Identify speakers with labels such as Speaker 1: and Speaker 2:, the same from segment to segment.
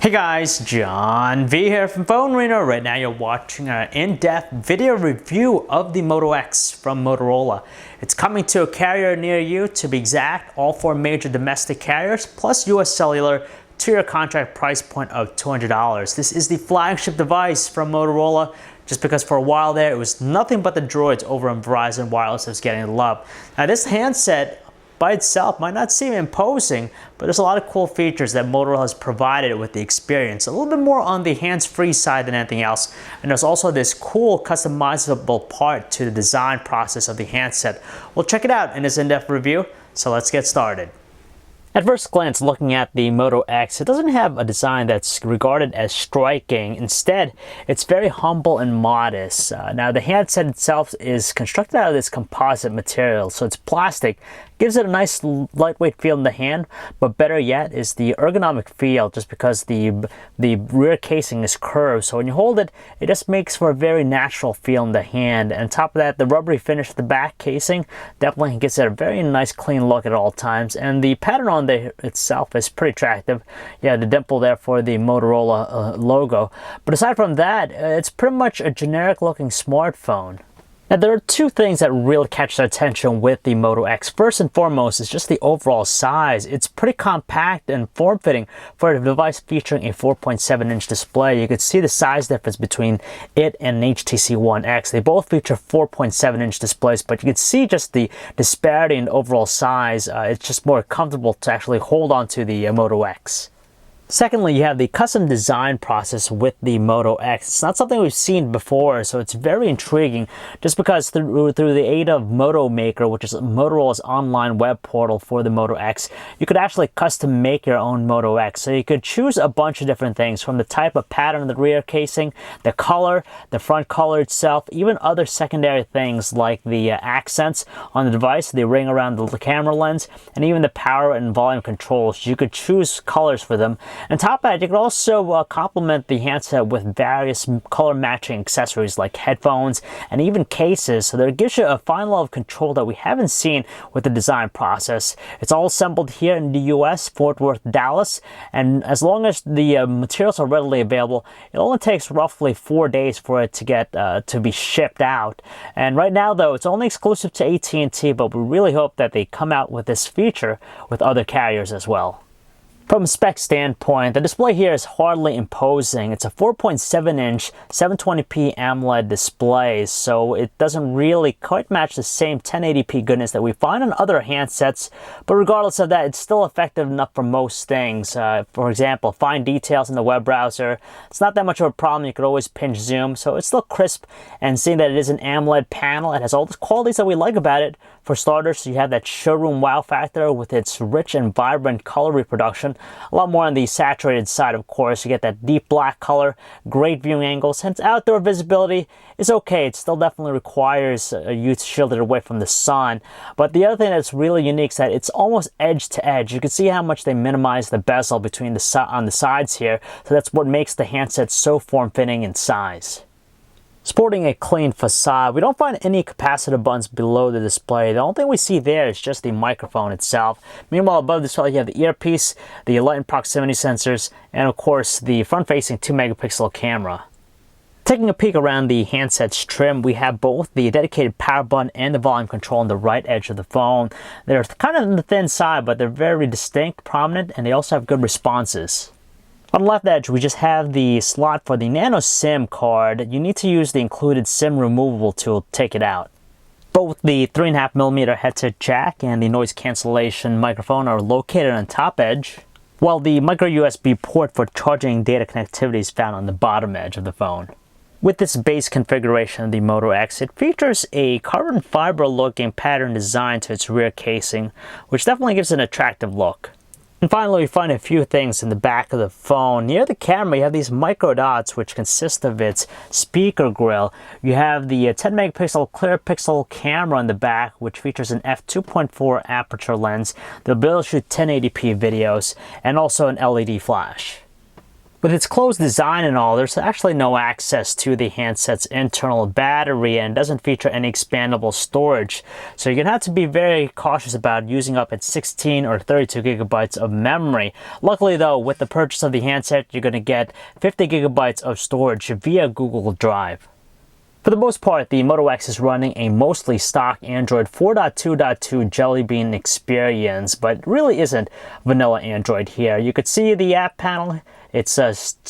Speaker 1: Hey guys, John V here from PhoneArena. Right now you're watching an in-depth video review of the Moto X from Motorola. It's coming to a carrier near you, to be exact, all four major domestic carriers, plus US Cellular, two-year contract price point of $200. This is the flagship device from Motorola, just because for a while there it was nothing but the droids over on Verizon Wireless that was getting the love. Now this handset by itself might not seem imposing, but there's a lot of cool features that Motorola has provided with the experience. A little bit more on the hands-free side than anything else. And there's also this cool customizable part to the design process of the handset. We'll check it out in this in-depth review, so let's get started. At first glance, looking at the Moto X, it doesn't have a design that's regarded as striking. Instead, it's very humble and modest. Now, the handset itself is constructed out of this composite material, so it's plastic. Gives it a nice lightweight feel in the hand, but better yet is the ergonomic feel, just because the rear casing is curved. So when you hold it, it just makes for a very natural feel in the hand. And on top of that, the rubbery finish of the back casing definitely gives it a very nice clean look at all times. And the pattern on there itself is pretty attractive. Yeah, the dimple there for the Motorola logo. But aside from that, it's pretty much a generic looking smartphone. Now, there are two things that really catch their attention with the Moto X. First and foremost is just the overall size. It's pretty compact and form-fitting for a device featuring a 4.7-inch display. You could see the size difference between it and an HTC One X. They both feature 4.7-inch displays, but you can see just the disparity in overall size. It's just more comfortable to actually hold on to the Moto X. Secondly, you have the custom design process with the Moto X. It's not something we've seen before, so it's very intriguing, just because through the aid of Moto Maker, which is Motorola's online web portal for the Moto X, you could actually custom make your own Moto X. So you could choose a bunch of different things, from the type of pattern of the rear casing, the color, the front color itself, even other secondary things like the accents on the device, the ring around the camera lens, and even the power and volume controls. You could choose colors for them. On top of that, you can also complement the handset with various color matching accessories like headphones and even cases, so that it gives you a fine level of control that we haven't seen with the design process. It's all assembled here in the US, Fort Worth, Dallas, and as long as the materials are readily available, it only takes roughly 4 days for it to get to be shipped out. And right now, though, it's only exclusive to AT&T, but we really hope that they come out with this feature with other carriers as well. From a spec standpoint, the display here is hardly imposing. It's a 4.7-inch 720p AMOLED display, so it doesn't really quite match the same 1080p goodness that we find on other handsets, but regardless of that, it's still effective enough for most things. For example, fine details in the web browser. It's not that much of a problem. You could always pinch zoom, so it's still crisp, and seeing that it is an AMOLED panel, it has all the qualities that we like about it. For starters, you have that showroom wow factor with its rich and vibrant color reproduction. A lot more on the saturated side, of course. You get that deep black color, great viewing angles. Hence, outdoor visibility is okay. It still definitely requires you to shield it away from the sun. But the other thing that's really unique is that it's almost edge to edge. You can see how much they minimize the bezel between on the sides here. So that's what makes the handset so form-fitting in size. Sporting a clean facade, we don't find any capacitor buttons below the display. The only thing we see there is just the microphone itself. Meanwhile, above the display, you have the earpiece, the light and proximity sensors, and of course, the front-facing 2-megapixel camera. Taking a peek around the handset's trim, we have both the dedicated power button and the volume control on the right edge of the phone. They're kind of on the thin side, but they're very distinct, prominent, and they also have good responses. On the left edge, we just have the slot for the nano SIM card. You need to use the included SIM removable tool to take it out. Both the 3.5mm headset jack and the noise cancellation microphone are located on the top edge, while the micro USB port for charging data connectivity is found on the bottom edge of the phone. With this base configuration of the Moto X, it features a carbon fiber looking pattern design to its rear casing, which definitely gives it an attractive look. And finally, we find a few things in the back of the phone. Near the camera, you have these micro dots, which consist of its speaker grill. You have the 10-megapixel clear pixel camera in the back, which features an f2.4 aperture lens, the ability to shoot 1080p videos, and also an LED flash. With its closed design and all, there's actually no access to the handset's internal battery and doesn't feature any expandable storage. So you're going to have to be very cautious about using up its 16 or 32 gigabytes of memory. Luckily though, with the purchase of the handset, you're going to get 50 gigabytes of storage via Google Drive. For the most part, the Moto X is running a mostly stock Android 4.2.2 Jelly Bean experience, but it really isn't vanilla Android here. You could see the app panel. It's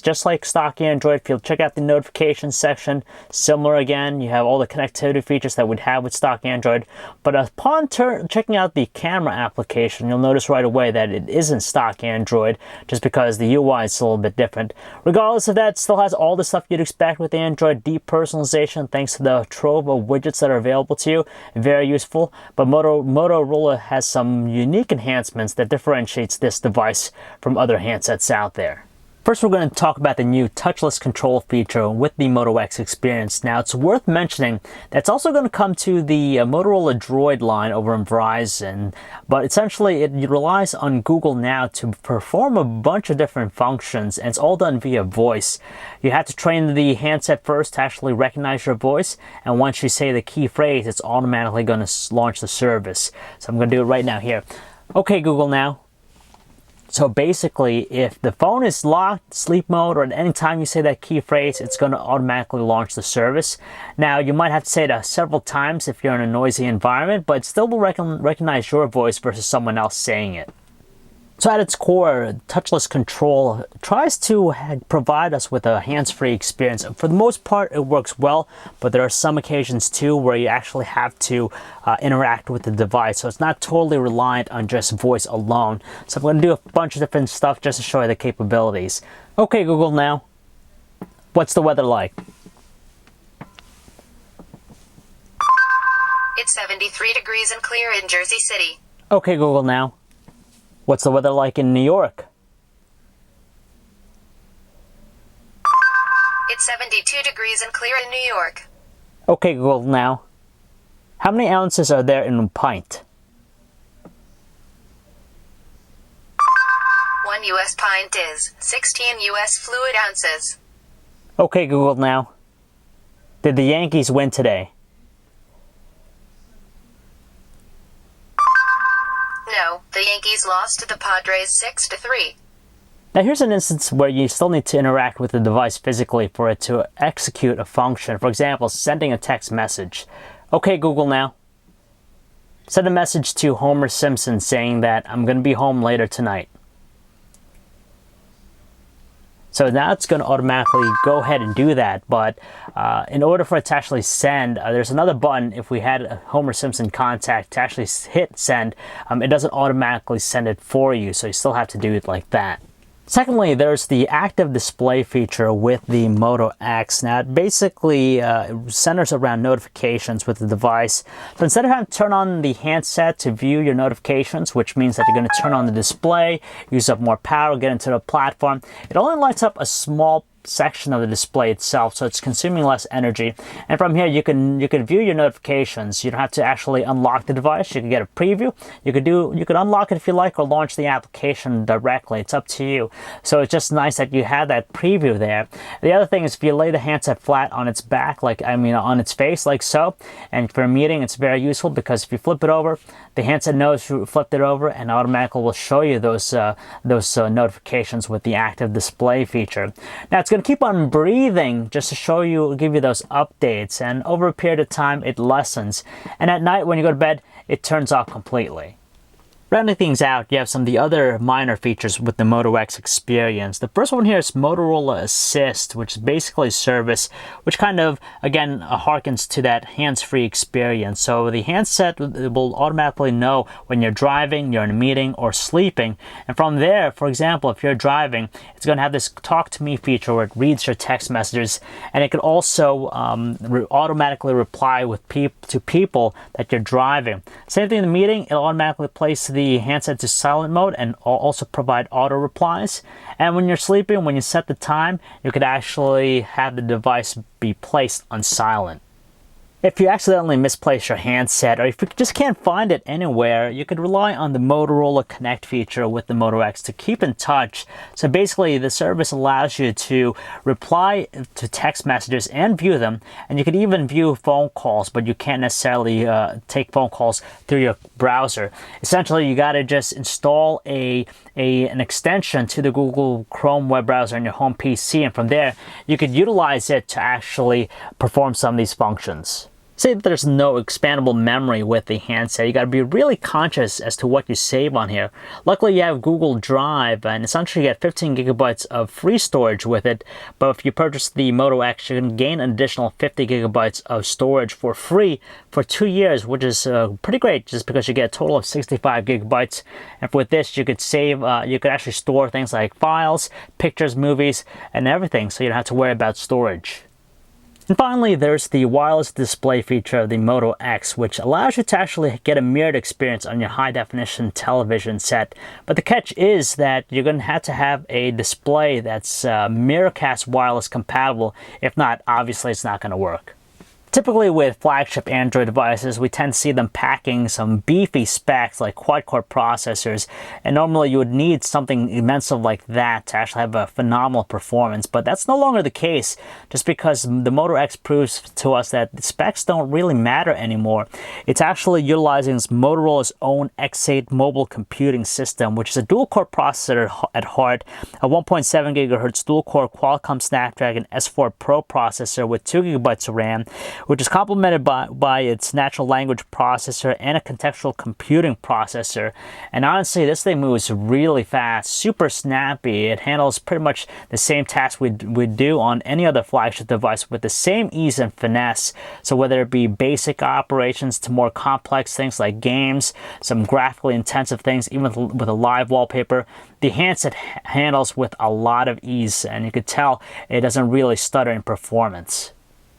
Speaker 1: just like stock Android. If you'll check out the notifications section, similar again. You have all the connectivity features that we'd have with stock Android. But upon checking out the camera application, you'll notice right away that it isn't stock Android, just because the UI is a little bit different. Regardless of that, it still has all the stuff you'd expect with Android. Deep personalization thanks to the trove of widgets that are available to you. Very useful. But Motorola has some unique enhancements that differentiates this device from other handsets out there. First, we're going to talk about the new touchless control feature with the Moto X experience. Now, it's worth mentioning that it's also going to come to the Motorola Droid line over in Verizon, but essentially it relies on Google Now to perform a bunch of different functions, and it's all done via voice. You have to train the handset first to actually recognize your voice, and once you say the key phrase, it's automatically going to launch the service. So I'm going to do it right now here. Okay, Google Now. So basically, if the phone is locked, sleep mode, or at any time you say that key phrase, it's going to automatically launch the service. Now, you might have to say it several times if you're in a noisy environment, but it still will recognize your voice versus someone else saying it. So at its core, touchless control tries to provide us with a hands-free experience. For the most part, it works well, but there are some occasions too where you actually have to interact with the device. So it's not totally reliant on just voice alone. So I'm going to do a bunch of different stuff just to show you the capabilities. Okay, Google Now, what's the weather like?
Speaker 2: It's 73 degrees and clear in Jersey City.
Speaker 1: Okay, Google Now, what's the weather like in New York?
Speaker 2: It's 72 degrees and clear in New York.
Speaker 1: Okay, Google Now, how many ounces are there in a pint?
Speaker 2: 1 U.S. pint is 16 U.S. fluid ounces.
Speaker 1: Okay, Google Now, did the Yankees win today?
Speaker 2: No, the Yankees lost to the Padres 6-3.
Speaker 1: Now here's an instance where you still need to interact with the device physically for it to execute a function. For example, sending a text message. Okay, Google Now, send a message to Homer Simpson saying that I'm going to be home later tonight. So now it's going to automatically go ahead and do that, but in order for it to actually send, there's another button. If we had a Homer Simpson contact to actually hit send, it doesn't automatically send it for you, so you still have to do it like that. Secondly, there's the active display feature with the Moto X. Now, it basically centers around notifications with the device. So instead of having to turn on the handset to view your notifications, which means that you're going to turn on the display, use up more power, get into the platform, it only lights up a small section of the display itself, so it's consuming less energy. And from here you can view your notifications. You don't have to actually unlock the device. You can get a preview. You could unlock it if you like, or launch the application directly. It's up to you. So it's just nice that you have that preview there. The other thing is, if you lay the handset flat on its back, on its face like so, and for a meeting, it's very useful because if you flip it over, the handset knows you flipped it over and automatically will show you those notifications with the active display feature. Now it's going to keep on breathing just to give you those updates, and over a period of time it lessens, and at night when you go to bed it turns off completely. Rounding things out, you have some of the other minor features with the Moto X experience. The first one here is Motorola Assist, which is basically a service which kind of, again, harkens to that hands-free experience. So the handset will automatically know when you're driving, you're in a meeting, or sleeping. And from there, for example, if you're driving, it's going to have this Talk to Me feature where it reads your text messages, and it could also automatically reply to people that you're driving. Same thing in the meeting, it'll automatically place the handset to silent mode and also provide auto replies. And when you're sleeping, when you set the time, you could actually have the device be placed on silent. If you accidentally misplace your handset, or if you just can't find it anywhere, you could rely on the Motorola Connect feature with the Moto X to keep in touch. So basically, the service allows you to reply to text messages and view them, and you could even view phone calls, but you can't necessarily take phone calls through your browser. Essentially, you gotta just install an extension to the Google Chrome web browser on your home PC, and from there, you could utilize it to actually perform some of these functions. Say that there's no expandable memory with the handset. You got to be really conscious as to what you save on here. Luckily, you have Google Drive, and essentially you get 15 gigabytes of free storage with it. But if you purchase the Moto X, you can gain an additional 50 gigabytes of storage for free for 2 years, which is pretty great, just because you get a total of 65 gigabytes. And with this, you could save, you could actually store things like files, pictures, movies, and everything, so you don't have to worry about storage. And finally, there's the wireless display feature of the Moto X, which allows you to actually get a mirrored experience on your high-definition television set. But the catch is that you're going to have a display that's Miracast wireless compatible. If not, obviously it's not going to work. Typically with flagship Android devices, we tend to see them packing some beefy specs like quad-core processors, and normally you would need something immense like that to actually have a phenomenal performance, but that's no longer the case, just because the Moto X proves to us that the specs don't really matter anymore. It's actually utilizing Motorola's own X8 mobile computing system, which is a dual-core processor at heart, a 1.7 gigahertz dual-core Qualcomm Snapdragon S4 Pro processor with 2 gigabytes of RAM, which is complemented by its natural language processor and a contextual computing processor. And honestly, this thing moves really fast, super snappy. It handles pretty much the same tasks we'd do on any other flagship device with the same ease and finesse. So whether it be basic operations to more complex things like games, some graphically intensive things, even with a live wallpaper, the handset handles with a lot of ease, and you could tell it doesn't really stutter in performance.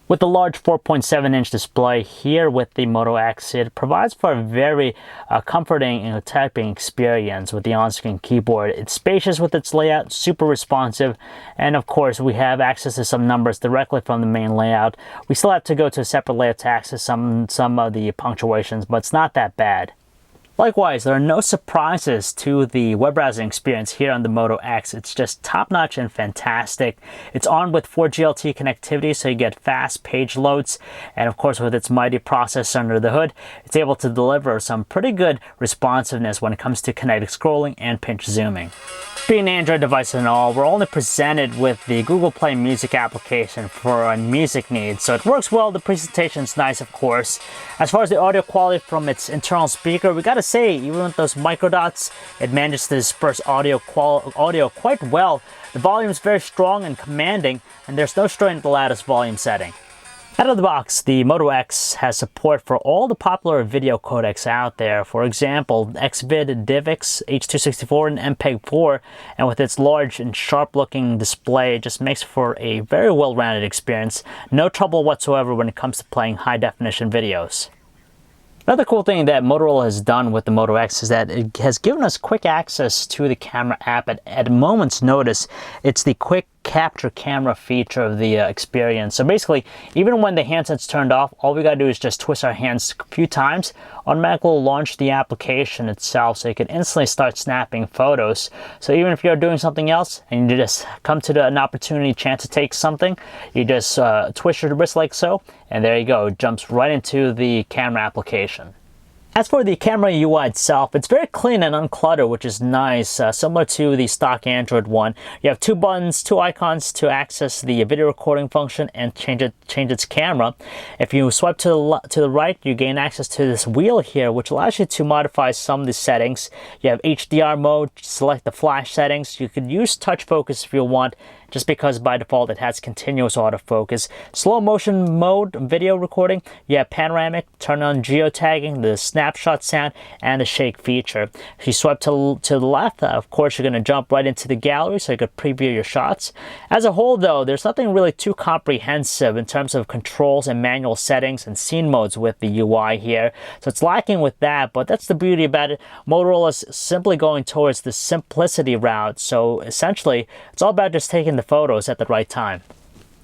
Speaker 1: With the large 4.7-inch display here with the Moto X, it provides for a very comforting typing experience with the on-screen keyboard. It's spacious with its layout, super responsive, and of course we have access to some numbers directly from the main layout. We still have to go to a separate layout to access some of the punctuations, but it's not that bad. Likewise, there are no surprises to the web browsing experience here on the Moto X. It's just top-notch and fantastic. It's armed with 4G LTE connectivity, so you get fast page loads. And of course, with its mighty processor under the hood, it's able to deliver some pretty good responsiveness when it comes to kinetic scrolling and pinch zooming. Being an Android device and all, we're only presented with the Google Play Music application for our music needs, so it works well. The presentation's nice, of course. As far as the audio quality from its internal speaker, we gotta say, even with those microdots, it manages to disperse audio quite well. The volume is very strong and commanding, and there's no strain at the loudest volume setting. Out of the box, the Moto X has support for all the popular video codecs out there. For example, Xvid, DivX, H.264, and MPEG-4, and with its large and sharp-looking display, it just makes for a very well-rounded experience. No trouble whatsoever when it comes to playing high-definition videos. Another cool thing that Motorola has done with the Moto X is that it has given us quick access to the camera app at a moment's notice. It's the quick capture camera feature of the experience. So basically, even when the handset's turned off, all we gotta do is just twist our hands a few times, automatically launch the application itself, so you can instantly start snapping photos. So even if you're doing something else and you just come to an opportunity chance to take something, you just twist your wrist like so, and there you go, it jumps right into the camera application. As for the camera UI itself, it's very clean and uncluttered, which is nice, similar to the stock Android one. You have two buttons, two icons to access the video recording function and change its camera. If you swipe to the right, you gain access to this wheel here, which allows you to modify some of the settings. You have HDR mode, select the flash settings. You could use touch focus if you want, just because by default it has continuous autofocus. Slow motion mode, video recording. You have panoramic, turn on geotagging, the snapshot sound, and the shake feature. If you swipe to the left, of course you're going to jump right into the gallery so you could preview your shots. As a whole though, there's nothing really too comprehensive in terms of controls and manual settings and scene modes with the UI here. So it's lacking with that, but that's the beauty about it. Motorola's simply going towards the simplicity route. So essentially, it's all about just taking the photos at the right time.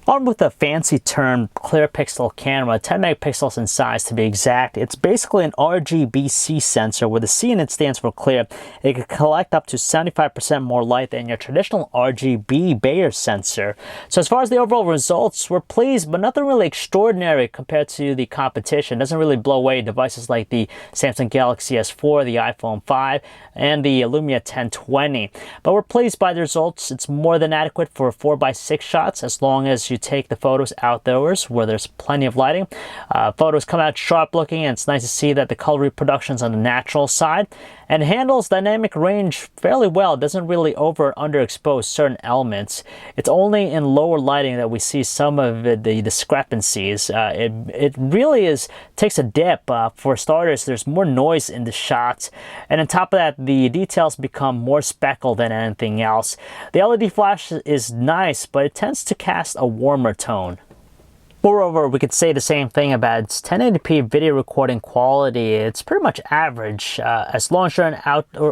Speaker 1: Armed with a fancy term clear pixel camera, 10 megapixels in size to be exact, it's basically an RGBC sensor where the C in it stands for clear. It can collect up to 75% more light than your traditional RGB Bayer sensor. So as far as the overall results, we're pleased, but nothing really extraordinary compared to the competition. It doesn't really blow away devices like the Samsung Galaxy S4, the iPhone 5, and the Lumia 1020. But we're pleased by the results. It's more than adequate for 4x6 shots as long as you take the photos outdoors where there's plenty of lighting. Photos come out sharp looking, and it's nice to see that the color reproduction's on the natural side, and it handles dynamic range fairly well. It doesn't really over or underexpose certain elements. It's only in lower lighting that we see some of the discrepancies. It really takes a dip. For starters, there's more noise in the shots, and on top of that, the details become more speckled than anything else. The LED flash is nice, but it tends to cast a warmer tone. Moreover, we could say the same thing about its 1080p video recording quality. It's pretty much average. As long as you're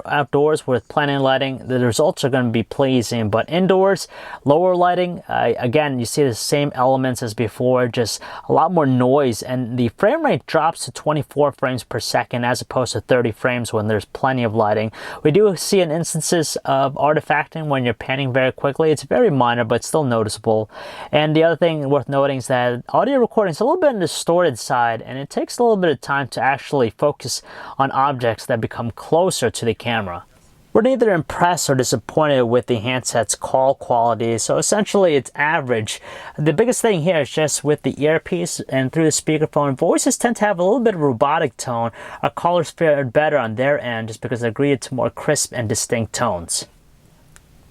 Speaker 1: outdoors with plenty of lighting, the results are going to be pleasing. But indoors, lower lighting, again, you see the same elements as before, just a lot more noise. And the frame rate drops to 24 frames per second as opposed to 30 frames when there's plenty of lighting. We do see instances of artifacting when you're panning very quickly. It's very minor, but still noticeable. And the other thing worth noting is that audio recording is a little bit on the distorted side, and it takes a little bit of time to actually focus on objects that become closer to the camera. We're neither impressed or disappointed with the handset's call quality, so essentially it's average. The biggest thing here is just with the earpiece and through the speakerphone, voices tend to have a little bit of robotic tone. Our callers fared better on their end just because they agreed to more crisp and distinct tones.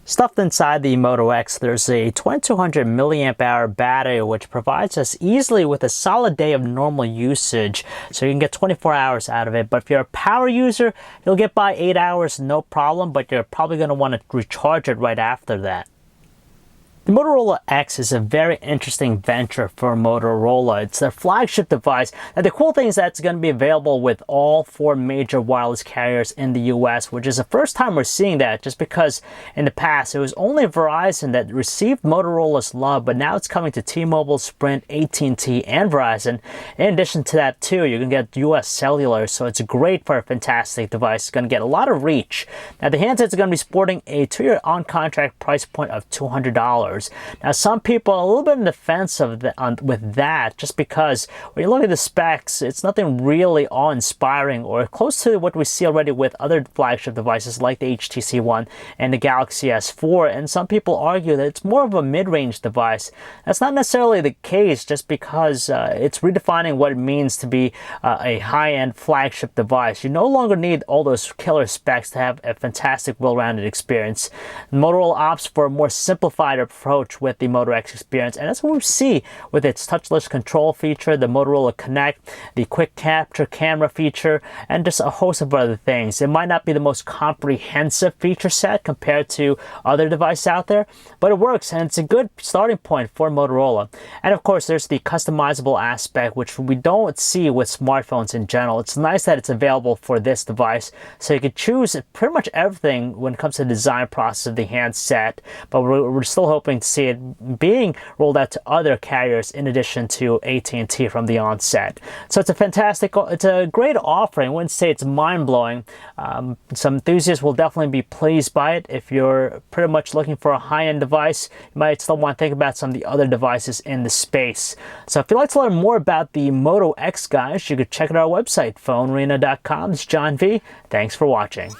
Speaker 1: Stuffed inside the Moto X, there's a 2200 milliamp hour battery which provides us easily with a solid day of normal usage, so you can get 24 hours out of it. But if you're a power user, you'll get by 8 hours no problem, but you're probably going to want to recharge it right after that. The Motorola X is a very interesting venture for Motorola. It's their flagship device. Now, the cool thing is that it's going to be available with all 4 major wireless carriers in the US, which is the first time we're seeing that, just because in the past it was only Verizon that received Motorola's love, but now it's coming to T-Mobile, Sprint, AT&T, and Verizon. In addition to that too, you can get US Cellular, so it's great for a fantastic device. It's going to get a lot of reach. Now, the handset's going to be sporting a 2-year on-contract price point of $200. Now, some people are a little bit on the fence with that, just because when you look at the specs, it's nothing really awe-inspiring or close to what we see already with other flagship devices like the HTC One and the Galaxy S4, and some people argue that it's more of a mid-range device. That's not necessarily the case, just because it's redefining what it means to be a high-end flagship device. You no longer need all those killer specs to have a fantastic, well-rounded experience. Motorola opts for a more simplified approach with the Moto X experience, and that's what we see with its touchless control feature, the Motorola Connect, the quick capture camera feature, and just a host of other things. It might not be the most comprehensive feature set compared to other devices out there, but it works, and it's a good starting point for Motorola. And of course, there's the customizable aspect, which we don't see with smartphones in general. It's nice that it's available for this device, so you can choose pretty much everything when it comes to the design process of the handset, but we're still hoping to see it being rolled out to other carriers in addition to AT&T from the onset. So it's a great offering. I wouldn't say it's mind-blowing. Some enthusiasts will definitely be pleased by it. If you're pretty much looking for a high-end device, you might still want to think about some of the other devices in the space. So if you'd like to learn more about the Moto X, guys, you could check out our website, PhoneArena.com. This is John V. Thanks for watching.